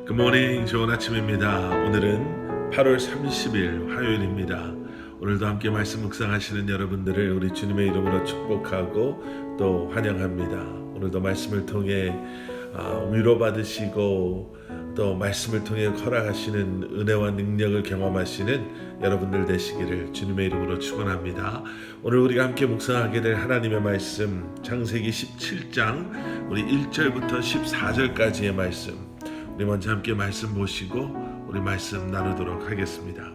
굿모닝, 좋은 아침입니다. 오늘은 8월 30일 화요일입니다. 오늘도 함께 말씀 묵상하시는 여러분들을 우리 주님의 이름으로 축복하고 또 환영합니다. 오늘도 말씀을 통해 위로받으시고 또 말씀을 통해 허락하시는 은혜와 능력을 경험하시는 여러분들 되시기를 주님의 이름으로 축원합니다. 오늘 우리가 함께 묵상하게 될 하나님의 말씀, 창세기 17장 우리 1절부터 14절까지의 말씀, 우리 먼저 함께 말씀 보시고 우리 말씀 나누도록 하겠습니다.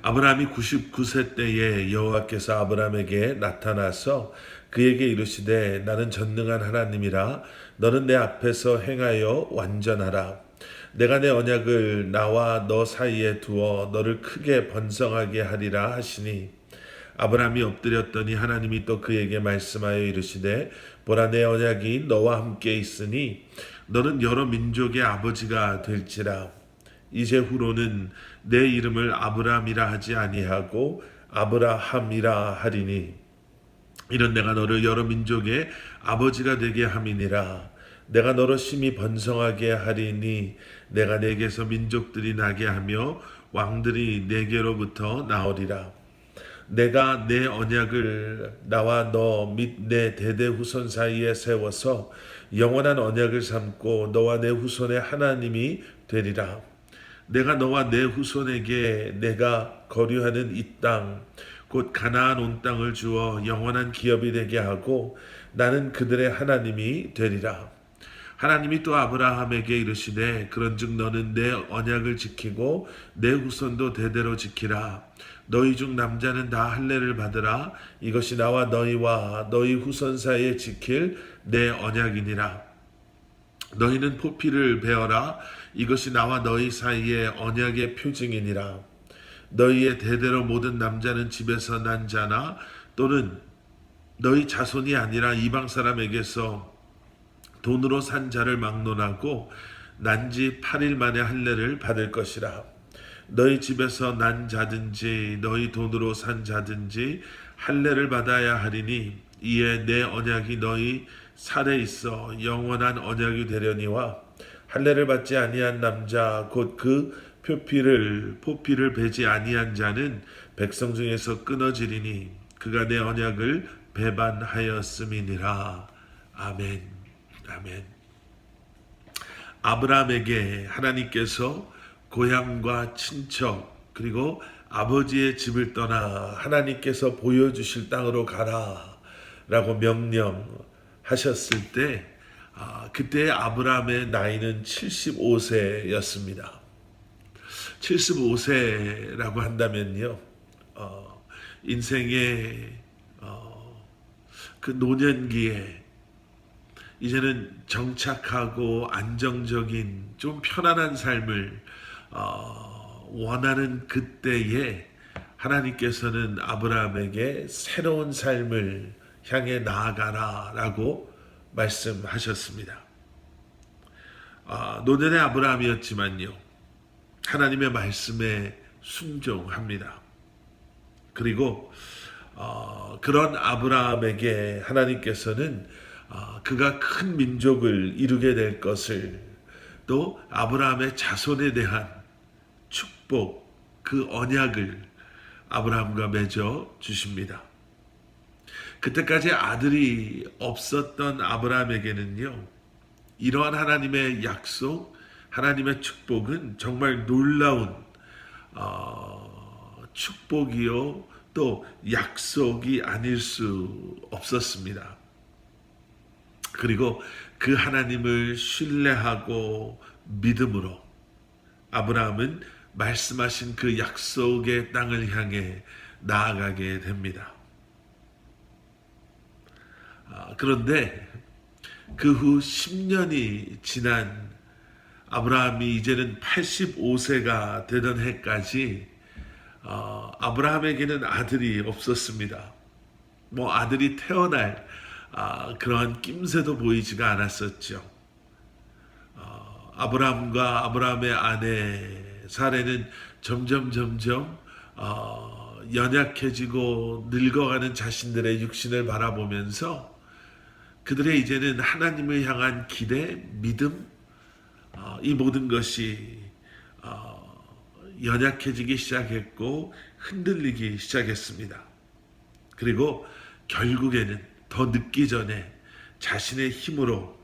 아브라함이 99세 때에 여호와께서 아브라함에게 나타나서 그에게 이르시되 나는 전능한 하나님이라 너는 내 앞에서 행하여 완전하라. 내가 내 언약을 나와 너 사이에 두어 너를 크게 번성하게 하리라 하시니 아브라함이 엎드렸더니 하나님이 또 그에게 말씀하여 이르시되 보라 내 언약이 너와 함께 있으니 너는 여러 민족의 아버지가 될지라. 이제 후로는 내 이름을 아브라함이라 하지 아니하고 아브라함이라 하리니 이는 내가 너를 여러 민족의 아버지가 되게 함이니라. 내가 너로 심히 번성하게 하리니 내가 내게서 민족들이 나게 하며 왕들이 내게로부터 나오리라. 내가 내 언약을 나와 너 및 내 대대 후손 사이에 세워서 영원한 언약을 삼고 너와 내 후손의 하나님이 되리라. 내가 너와 내 후손에게 내가 거류하는 이 땅 곧 가나안 온 땅을 주어 영원한 기업이 되게 하고 나는 그들의 하나님이 되리라. 하나님이 또 아브라함에게 이르시되 그런즉 너는 내 언약을 지키고 내 후손도 대대로 지키라. 너희 중 남자는 다 할례를 받으라. 이것이 나와 너희와 너희 후손 사이에 지킬 내 언약이니라. 너희는 포피를 베어라. 이것이 나와 너희 사이에 언약의 표징이니라. 너희의 대대로 모든 남자는 집에서 난 자나 또는 너희 자손이 아니라 이방 사람에게서 돈으로 산 자를 막론하고 난지 8일 만에 할례를 받을 것이라. 너희 집에서 난 자든지 너희 돈으로 산 자든지 할례를 받아야 하리니 이에 내 언약이 너희 살에 있어 영원한 언약이 되려니와 할례를 받지 아니한 남자 곧 그 포피를 베지 아니한 자는 백성 중에서 끊어지리니 그가 내 언약을 배반하였음이니라. 아멘. 아멘. 아브라함에게 하나님께서 고향과 친척 그리고 아버지의 집을 떠나 하나님께서 보여주실 땅으로 가라 라고 명령하셨을 때 그때 아브라함의 나이는 75세였습니다. 75세라고 한다면요, 인생의 그 노년기에 이제는 정착하고 안정적인 좀 편안한 삶을 원하는 그때에 하나님께서는 아브라함에게 새로운 삶을 향해 나아가라라고 말씀하셨습니다. 노년의 아브라함이었지만요, 하나님의 말씀에 순종합니다. 그리고 그런 아브라함에게 하나님께서는 그가 큰 민족을 이루게 될 것을, 또 아브라함의 자손에 대한 축복, 그 언약을 아브라함과 맺어 주십니다. 그때까지 아들이 없었던 아브라함에게는요, 이러한 하나님의 약속, 하나님의 축복은 정말 놀라운 축복이요 또 약속이 아닐 수 없었습니다. 그리고 그 하나님을 신뢰하고 믿음으로 아브라함은 말씀하신 그 약속의 땅을 향해 나아가게 됩니다. 그런데 그 후 10년이 지난 아브라함이 이제는 85세가 되던 해까지 아브라함에게는 아들이 없었습니다. 아들이 태어날 그러한 낌새도 보이지가 않았었죠. 아브라함과 아브라함의 아내 사레는 점점 연약해지고 늙어가는 자신들의 육신을 바라보면서 그들의 이제는 하나님을 향한 기대, 믿음, 이 모든 것이 연약해지기 시작했고 흔들리기 시작했습니다. 그리고 결국에는 더 늦기 전에 자신의 힘으로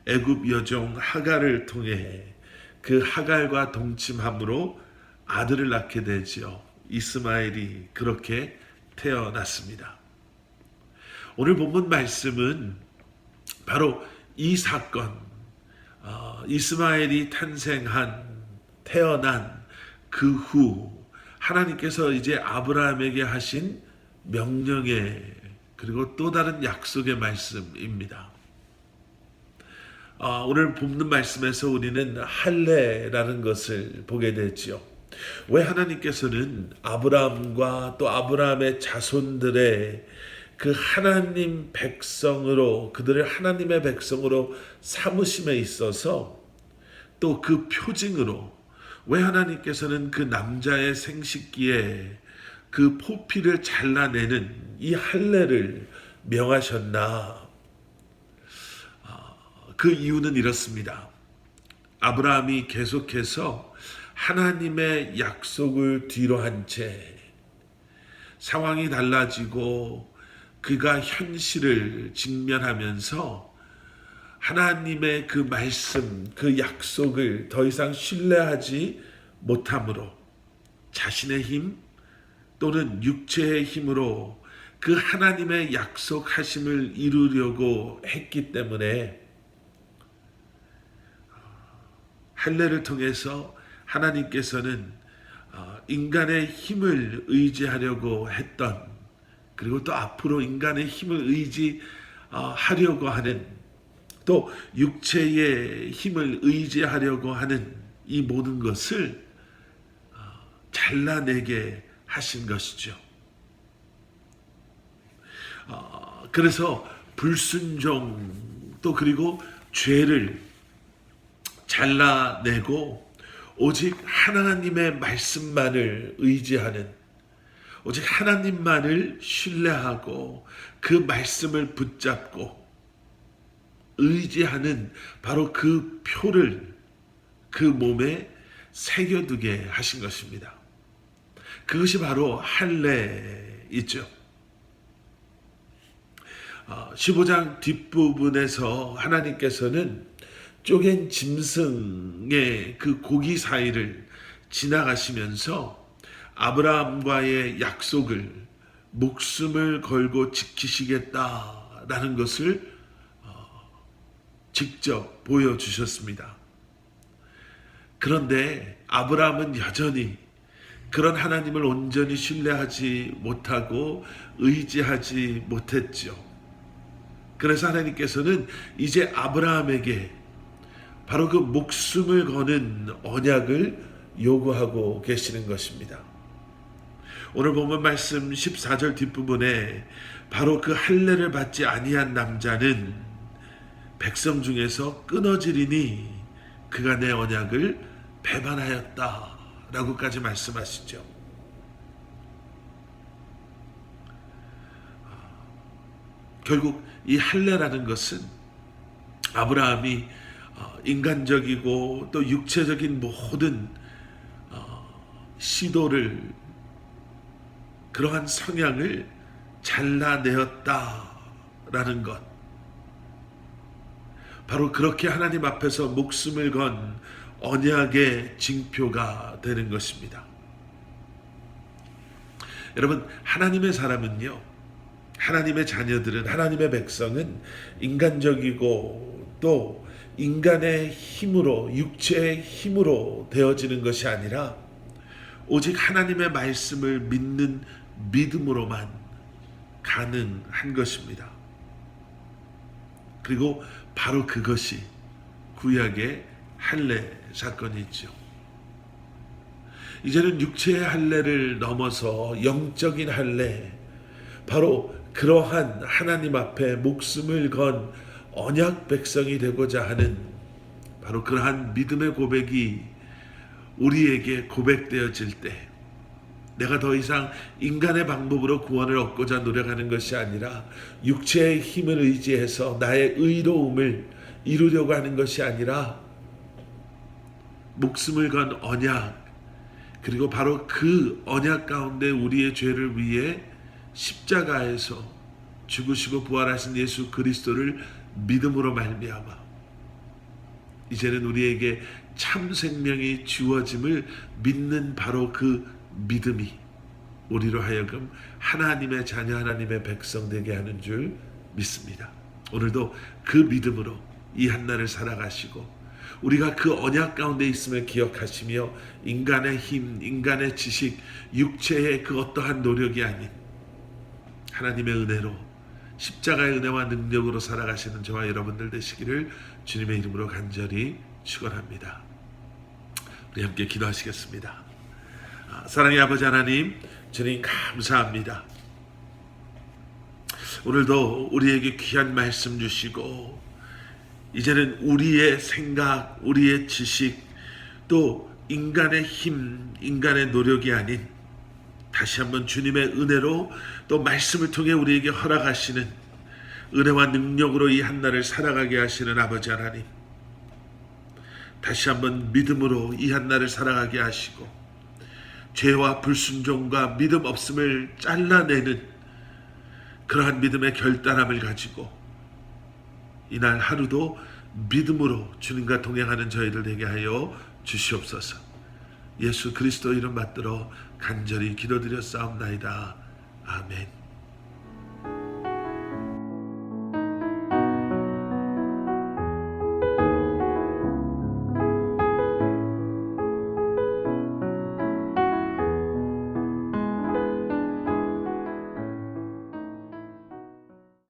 애굽 여종 하갈을 통해 그 하갈과 동침함으로 아들을 낳게 되지요. 이스마엘이 그렇게 태어났습니다. 오늘 본문 말씀은 바로 이 사건, 이스마엘이 태어난 그 후 하나님께서 이제 아브라함에게 하신 명령의 그리고 또 다른 약속의 말씀입니다. 오늘 본문 말씀에서 우리는 할례라는 것을 보게 되지요. 왜 하나님께서는 아브라함과 또 아브라함의 자손들의 그 하나님 백성으로 그들을 하나님의 백성으로 삼으심에 있어서 또 그 표징으로 왜 하나님께서는 그 남자의 생식기에 그 포피를 잘라내는 이 할례를 명하셨나? 그 이유는 이렇습니다. 아브라함이 계속해서 하나님의 약속을 뒤로 한 채 상황이 달라지고 그가 현실을 직면하면서 하나님의 그 말씀, 그 약속을 더 이상 신뢰하지 못함으로 자신의 힘 또는 육체의 힘으로 그 하나님의 약속하심을 이루려고 했기 때문에 할례를 통해서 하나님께서는 인간의 힘을 의지하려고 했던 그리고 또 앞으로 인간의 힘을 의지하려고 하는 또 육체의 힘을 의지하려고 하는 이 모든 것을 잘라내게 하신 것이죠. 그래서 불순종 또 그리고 죄를 잘라내고 오직 하나님의 말씀만을 의지하는 오직 하나님만을 신뢰하고 그 말씀을 붙잡고 의지하는 바로 그 표를 그 몸에 새겨두게 하신 것입니다. 그것이 바로 할례이죠. 15장 뒷부분에서 하나님께서는 쪼갠 짐승의 그 고기 사이를 지나가시면서 아브라함과의 약속을 목숨을 걸고 지키시겠다라는 것을 직접 보여주셨습니다. 그런데 아브라함은 여전히 그런 하나님을 온전히 신뢰하지 못하고 의지하지 못했죠. 그래서 하나님께서는 이제 아브라함에게 바로 그 목숨을 거는 언약을 요구하고 계시는 것입니다. 오늘 본문 말씀 14절 뒷부분에 바로 그 할례를 받지 아니한 남자는 백성 중에서 끊어지리니 그가 내 언약을 배반하였다 라고까지 말씀하시죠. 결국 이 할례라는 것은 아브라함이 인간적이고 또 육체적인 모든 시도를 그러한 성향을 잘라내었다라는 것, 바로 그렇게 하나님 앞에서 목숨을 건 언약의 징표가 되는 것입니다. 여러분, 하나님의 사람은요, 하나님의 자녀들은, 하나님의 백성은 인간적이고 또 인간의 힘으로, 육체의 힘으로 되어지는 것이 아니라 오직 하나님의 말씀을 믿는 믿음으로만 가능한 것입니다. 그리고 바로 그것이 구약의 할례 사건이죠. 이제는 육체의 할례를 넘어서 영적인 할례, 바로 그러한 하나님 앞에 목숨을 건 언약 백성이 되고자 하는 바로 그러한 믿음의 고백이 우리에게 고백되어질 때 내가 더 이상 인간의 방법으로 구원을 얻고자 노력하는 것이 아니라 육체의 힘을 의지해서 나의 의로움을 이루려고 하는 것이 아니라 목숨을 건 언약, 그리고 바로 그 언약 가운데 우리의 죄를 위해 십자가에서 죽으시고 부활하신 예수 그리스도를 믿음으로 말미암아 이제는 우리에게 참 생명이 주어짐을 믿는 바로 그 믿음이 우리로 하여금 하나님의 자녀, 하나님의 백성 되게 하는 줄 믿습니다. 오늘도 그 믿음으로 이 한날을 살아가시고 우리가 그 언약 가운데 있음을 기억하시며 인간의 힘, 인간의 지식, 육체의 그 어떠한 노력이 아닌 하나님의 은혜로 십자가의 은혜와 능력으로 살아가시는 저와 여러분들 되시기를 주님의 이름으로 간절히 축원합니다. 우리 함께 기도하시겠습니다. 사랑의 아버지 하나님, 주님 감사합니다. 오늘도 우리에게 귀한 말씀 주시고 이제는 우리의 생각, 우리의 지식, 또 인간의 힘, 인간의 노력이 아닌 다시 한번 주님의 은혜로 또 말씀을 통해 우리에게 허락하시는 은혜와 능력으로 이 한날을 살아가게 하시는 아버지 하나님, 다시 한번 믿음으로 이 한날을 살아가게 하시고 죄와 불순종과 믿음 없음을 잘라내는 그러한 믿음의 결단함을 가지고 이날 하루도 믿음으로 주님과 동행하는 저희들 되게 하여 주시옵소서. 예수 그리스도 이름 받들어 간절히 기도드렸사옵나이다. 아멘.